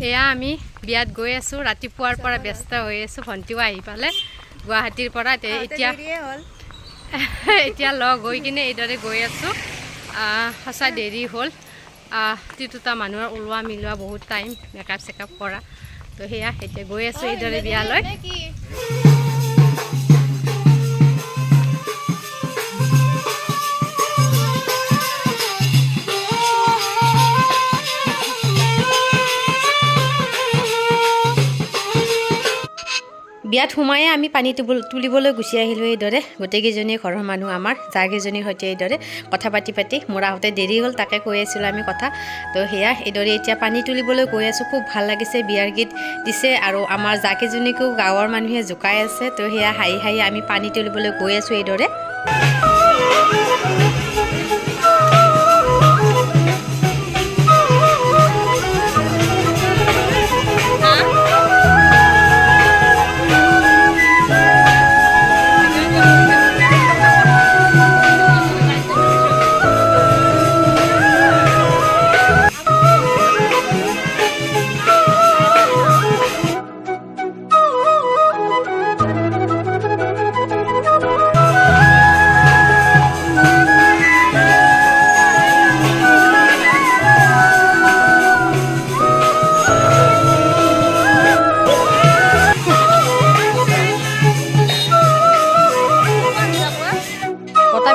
এয়া আমি বিয়াত গৈ আছো ৰাতিপুৱাৰ পৰা ব্যস্ত হৈ আছো ভণ্টিও আহি পালে গুৱাহাটীৰ পৰা এতিয়া লগ হৈ কিনে এইদৰে গৈ আছো সঁচা দেৰি হ'ল তিনিটা মানুহৰ ওলোৱা মিলোৱা বহুত টাইম মেকআপ চেকআপ কৰা তো সেয়া এতিয়া গৈ আছো এইদৰে বিয়ালৈ বিয়াত সোমায়ে আমি পানী তুলিবলৈ গুচি আহিলোঁ এইদৰে গোটেইকেইজনী ঘৰৰ মানুহ আমাৰ যাৰকেইজনীৰ সৈতে এইদৰে কথা পাতি মোৰ আহোঁতে দেৰি হ'ল তাকে কৈ আছিলোঁ আমি কথা তো সেয়া এইদৰে এতিয়া পানী তুলিবলৈ গৈ আছোঁ খুব ভাল লাগিছে বিয়াৰ গীত দিছে আৰু আমাৰ যাকেইজনীকো গাঁৱৰ মানুহে জোকাই আছে তো সেয়া হাঁহি হাঁহি আমি পানী তুলিবলৈ গৈ আছোঁ এইদৰে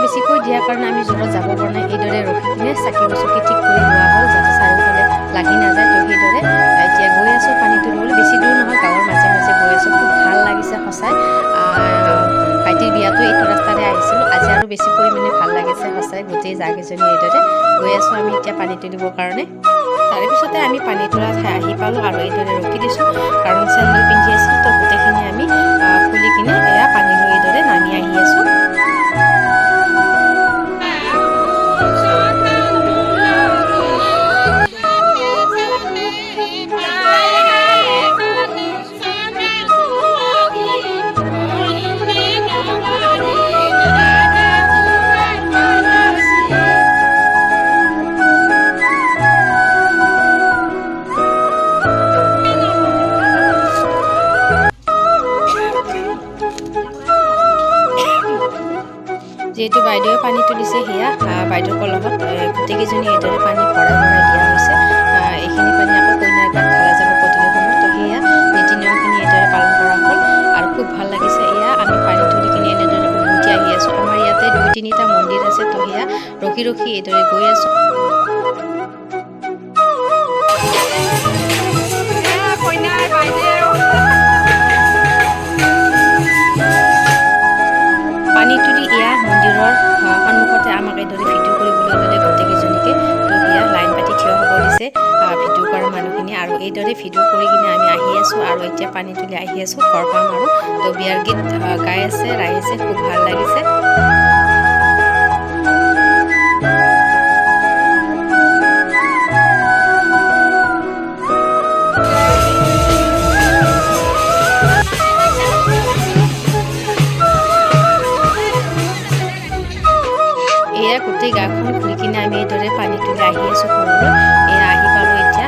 বেছিকৈ দিয়াৰ কাৰণে আমি জোৰত যাব পৰা নাই এইদৰে ৰখি কিনে চাকি বচকি ঠিক কৰি লোৱা হ'ল যাতে চাৰিওফালে লাগি নাযায় তো সেইদৰে এতিয়া গৈ আছোঁ পানী তুলিবলৈ বেছি দূৰ নহয় গাঁৱৰ মাজে মাজে গৈ আছোঁ খুব ভাল লাগিছে সঁচাই ভাইটিৰ বিয়াতো এইটো ৰাস্তাৰে আহিছিলোঁ আজি আৰু বেছি পৰিমাণে ভাল লাগিছে সঁচাই গোটেই যাকেইজনী এইদৰে গৈ আছোঁ আমি এতিয়া পানী তুলিবৰ কাৰণে তাৰে পিছতে আমি পানী তোলা ঠাই আহি পালোঁ আৰু এইদৰে ৰখি দিছোঁ কাৰণ চেণ্ডেল পিন্ধি আছিলোঁ তো গোটেইখিনি আমি খুলি কিনে এয়া পানী লৈ এইদৰে নামি আহি আছোঁ যিহেতু বাইদেৱে পানী তুলিছে সেয়া বাইদেউৰ লগত গোটেইকেইজনী এইদৰে পানী ভৰাই দিয়া হৈছে এইখিনি পানী আকৌ কইনাৰ গাত ঢলা যাব গধূলি সময়ত তো সেয়া নীতি নিয়মখিনি এইদৰে পালন কৰা হ'ল আৰু খুব ভাল লাগিছে এয়া আমি পানী তুলি কিনি এনেদৰে উভতি আহি আছোঁ আমাৰ ইয়াতে 2-3টা মন্দিৰ আছে তো সেয়া ৰখি ৰখি এইদৰে গৈ আছোঁ পানী তুলি এয়া মন্দিৰৰ সন্মুখতে আমাক এইদৰে ভিডিঅ' কৰিবলৈ ল'লে গোটেইকেইজনীকে তো সেয়া লাইন পাতি থিয় হ'ব দিছে ভিডিঅ' কৰা মানুহখিনি আৰু এইদৰে ভিডিঅ' কৰি কিনে আমি আহি আছোঁ আৰু এতিয়া পানী তুলি আহি আছোঁ ঘৰ পাম আৰু তো বিয়াৰ গীত গাই আছে ৰাইজে খুব ভাল লাগিছে গোটেই গাঁওখন ঘূৰি কিনে আমি এইদৰে পানী তুলি আহি আছোঁ ঘৰলৈ এয়া আহি পালোঁ এতিয়া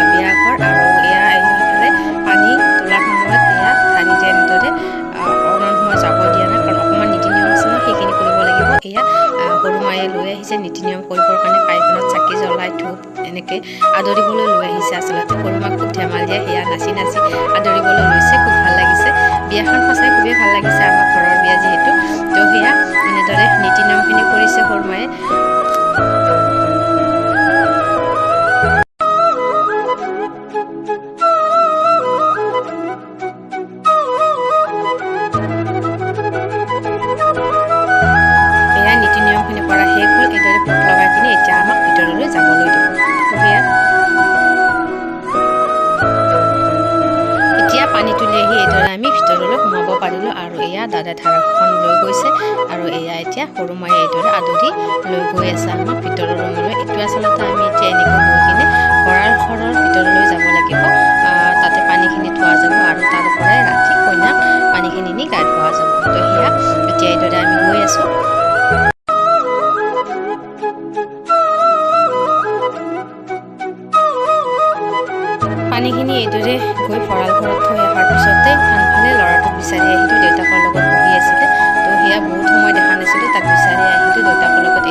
বিয়া ঘৰ আৰু এয়া এইফালে পানী তোলাৰ সময়ত এয়া ঢালি দিয়ে এনেদৰে অকণমান সময় যাব দিয়া নাই কাৰণ অকণমান নীতি নিয়ম আছে ন সেইখিনি কৰিব লাগিব এয়া সৰু মায়ে লৈ আহিছে নীতি নিয়ম কৰিবৰ কাৰণে পাইপত চাকি জ্বলাই ধূপ এনেকৈ আদৰিবলৈ লৈ আহিছে আচলতে সৰু মাক খুব ধেমালিয়াই সেয়া নাচি নাচি আদৰিবলৈ লৈছে খুব ভাল লাগিছে বিয়াখন সঁচাই খুবেই ভাল লাগিছে আমাৰ ঘৰৰ বিয়া যিহেতু তো সেয়া এনেদৰে নীতি নিয়মখিনি কৰিছে সৰু মায়ে এয়া নীতি নিয়মখিনি কৰা শেষ হ'ল এইদৰে ভোট লগাই কিনে এতিয়া আমাক ভিতৰলৈ যাবলৈ দিব তো সেয়া এতিয়া পানী তুলি আহি এইদৰে আমি ভিতৰলৈ সোমাব পাৰিলোঁ আৰু এয়া দাদা ধাৰাখন লৈ গৈছে আৰু এয়া এতিয়া সৰু মায়ে এইদৰে আদৰি লৈ গৈ আছে আমাক ভিতৰৰ ৰুমলৈ এইটো আচলতে আমি এতিয়া এনেকৈ গৈ কিনে ঘৰৰ ভিতৰলৈ যাব লাগিব তাতে পানীখিনি থোৱা যাব আৰু তাৰ পৰাই ৰাতি কইনাক পানীখিনি নি গা ধোৱা যাব তো সেয়া এতিয়া এইদৰে আমি গৈ আছোঁ পানীখিনি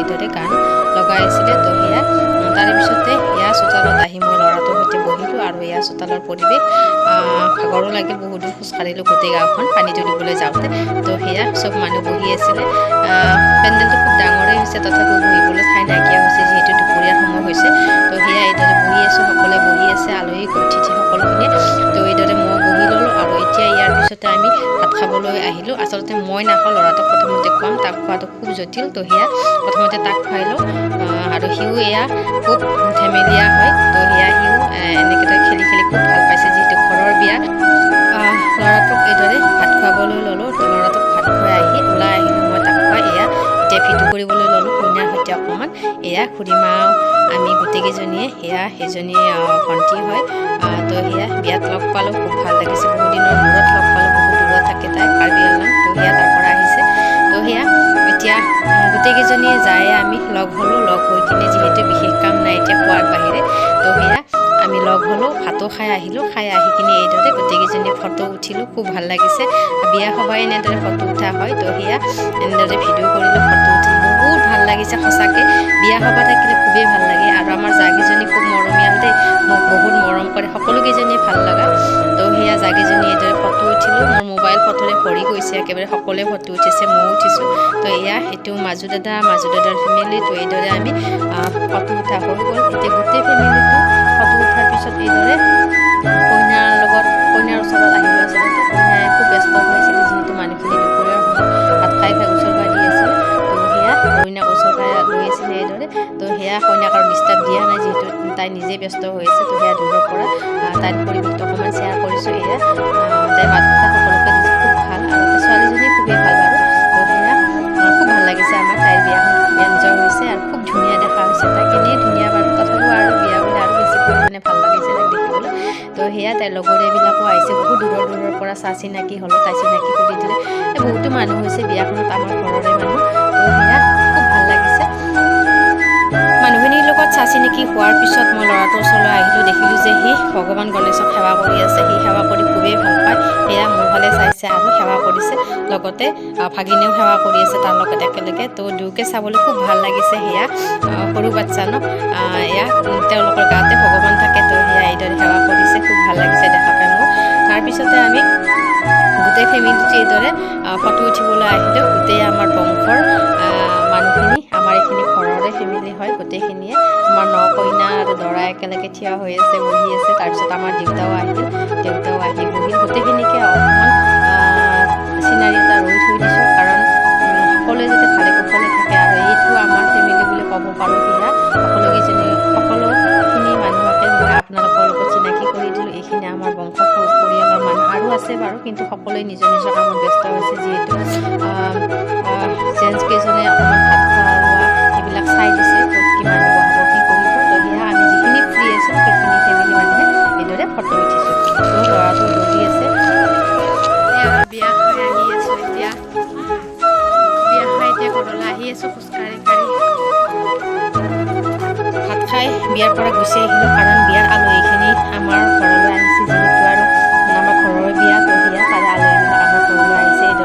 এইদৰে গান লগাই আছিলে। তো সেয়া তাৰে পিছতে এয়া চোতালত আহি মই ল'ৰাটোৰ সৈতে বহিলোঁ আৰু এয়া চোতালৰ পৰিৱেশ ভাগৰো লাগিল, বহুত দূৰ খোজকাঢ়িলোঁ গোটেই গাঁওখন পানী তুলিবলৈ যাওঁতে। তো সেয়া চব মানুহ বহি আছিলে। পেণ্ডেলটো খুব ডাঙৰেই হৈছে, তথাপিও বহিবলৈ ঠাই নাইকিয়া হৈছে যিহেতু দুপৰীয়াৰ সময় হৈছে। তো সেয়া এইদৰে বহি আছোঁ, সকলোৱে বহি আছে, আলহী অতিথি সকলোখিনিয়ে। তো এইদৰে মই বহি ল'লোঁ আৰু এতিয়া ইয়াৰ পিছতে আমি ভাত খাবলৈ আহিলোঁ। আচলতে মই নাখাওঁ, ল'ৰাটোক প্ৰথমতে খুৱাম, তাক খোৱাটো খুব জটিল। তো সেয়া প্ৰথমতে তাক খুৱাই লওঁ আৰু সিও এয়া খুব ধেমেলীয়া হয়। তো সেয়া সিও এনেকৈ খেলি খেলি খুব ভাল পাইছে যিহেতু ঘৰৰ বিয়া। ল'ৰাটোক এইদৰে ভাত খুৱাবলৈ ল'লোঁ। তো ল'ৰাটোক ভাত খুৱাই আহি ওলাই আহিলোঁ মই তাক খুৱাই। এয়া এতিয়া ভিডিঅ' কৰিবলৈ ল'লোঁ কইনাৰ সৈতে অকণমান। এয়া খুৰীমা আমি গোটেইকেইজনীয়ে, সেয়া সেইজনী ভণ্টি হয়। তো সেয়া বিয়াত লগ পালোঁ, খুব ভাল লাগিছে, বহুত দিনৰ মূৰত লগ পালোঁ, বহুত দূৰত থাকে তাই, কাৰ্বি আংলং। তো সেয়া তাৰ পৰা আহিছে। তো সেয়া এতিয়া গোটেইকেইজনীয়ে যায় আমি লগ হ'লোঁ, লগ হৈ কিনে যিহেতু বিশেষ কাম নাই এতিয়া খোৱাৰ বাহিৰে। তো সেয়া আমি লগ হ'লোঁ, ভাতো খাই আহিলোঁ, খাই আহি কিনে এইদৰে গোটেইকেইজনীয়ে ফটো উঠিলোঁ, খুব ভাল লাগিছে। বিয়া সভাই এনেদৰে ফটো উঠা হয়। তো সেয়া এনেদৰে ভিডিঅ' কৰিলোঁ, ফটো উঠিলোঁ, বহুত ভাল লাগিছে সঁচাকৈ। বিয়া সভা থাকিলে খুবেই ভাল লাগে আৰু আমাৰ জাকেইজনী খুব মৰমীয়াল দেই, মোক বহুত মৰম কৰে, সকলোকেইজনীয়ে ভাল লগা। তো সেয়া জাকেইজনী এইদৰে ফটো উঠিলোঁ, মোৰ মোবাইল ফটোৰে ভৰি গৈছে একেবাৰে, সকলোৱে ফটো উঠিছে, ময়ো উঠিছোঁ। তো এয়া এইটো মাজু দাদাৰ ফেমিলি। তো এইদৰে আমি ফটো উঠা হৈ গ'ল। এতিয়া গোটেই ফেমিলিটো ফটো উঠাৰ পিছত এইদৰে কইনাৰ ওচৰত আহিলোঁ। আচলতে কইনাই খুব ব্যস্ত হৈছিলে যিহেতু মানুহখিনি দুপৰীয়াৰ সময়ত ভাত খাই উচৰ্গা দি আছিলে। তো সেয়া কইনাক উচৰ্গা লৈ আছিলে এইদৰে। তো সেয়া কইনাক আৰু ডিষ্টাৰ্ব দিয়া নাই যিহেতু তাই নিজে ব্যস্ত হৈ আছে। তো সেয়া দূৰৰ পৰা তাইৰ পৰিৱেশটো অকণমান শ্বেয়াৰ কৰিছোঁ। এয়া তাই মাত কথা সকলোকে দিছে, খুব ভাল আৰু তাই ছোৱালীজনী খুবেই ভাল বাৰু। তো সেয়া খুব ভাল লাগিছে আমাৰ, তাইৰ বিয়াখন খুব এনজয় হৈছে আৰু খুব ধুনীয়া দেখা হৈছে। তাইক এনেই ধুনীয়া বাৰু, তথাপিও আৰু বিয়া বুলি আৰু বেছি পৰিমাণে ভাল লাগিছে তাইক দেখিবলৈ। তো সেয়া তাইৰ লগৰীয়াবিলাকো আহিছে, বহুত দূৰৰ পৰা চাহ চিনাকি হ'লোঁ, তাই চিনাকি কৰি দিলে। বহুতো মানুহ হৈছে বিয়াখনত, আমাৰ ঘৰৰে মানুহ। তো সেয়া খুব ভাল লাগিছে। মানুহখিনিৰ লগত চাহ চিনাকি হোৱাৰ পিছত মই ল'ৰাটোৰ ওচৰলৈ আহিলোঁ, দেখিলোঁ যে সি ভগৱান গণেশক সেৱা কৰি আছে। সি সেৱা কৰি খুবেই ভাল পায়। সেয়া মোৰ ফালে চাইছে আৰু সেৱা কৰিছে, লগতে ভাগিনেও সেৱা কৰি আছে তাৰ লগত একেলগে। তো দুয়োকে চাবলৈ খুব ভাল লাগিছে। সেয়া সৰু বাচ্ছা ন, এয়া তেওঁলোকৰ গাতে ভগৱান থাকে। তো সেয়া এইদৰে সেৱা কৰিছে, খুব ভাল লাগিছে দেখা পাই মোৰ। তাৰপিছতে আমি গোটেই ফেমিলিটো এইদৰে ফটো উঠিবলৈ আহিলোঁ। গোটেই আমাৰ বংশৰ মানুহখিনি, আমাৰ এইখিনি ঘৰৰে ফেমিলি হয় গোটেইখিনিয়ে। আমাৰ কইনা আৰু দৰা একেলগে থিয় হৈ আছে, বহি আছে। তাৰপিছত আমাৰ দেউতাও আহিল, দেউতাও আহি বহিল। গোটেইখিনিকে অকণমান চিনাৰী এটা ৰৈ থৈ দিছোঁ, কাৰণ সকলোৱে যাতে ভালে কুশলে থাকে আৰু এইটো আমাৰ ফেমিলি বুলি ক'ব পাৰোঁ। সেয়া সকলোখিনি মানুহকে মই আপোনালোকৰ লগত চিনাকি কৰি দিলোঁ। এইখিনি আমাৰ বংশ পৰিয়ালৰ মানুহ আৰু আছে বাৰু, কিন্তু সকলোৱে নিজৰ নিজৰ কামত ব্যস্ত হৈছে যিহেতু। জেণ্টছ কেইজনে অকণমান ভাত খোৱা লোৱা এইবিলাক চাই দিছে, ক'ত কিমান বহাব, কি কৰিব। তো সেয়া আমি যিখিনি ফ্ৰী আছিলোঁ সেইখিনি ফেমিলি মানুহে এইদৰে ফটো উঠিছোঁ। তো ল'ৰাটো দৌৰি আছে। বিয়া খাই আহি আছোঁ এতিয়া, ঘৰলৈ আহি আছোঁ খোজকাঢ়ি কাঢ়ি। ভাত খাই বিয়াৰ পৰা গুচি আহিলোঁ, কাৰণ বিয়াৰ আলহী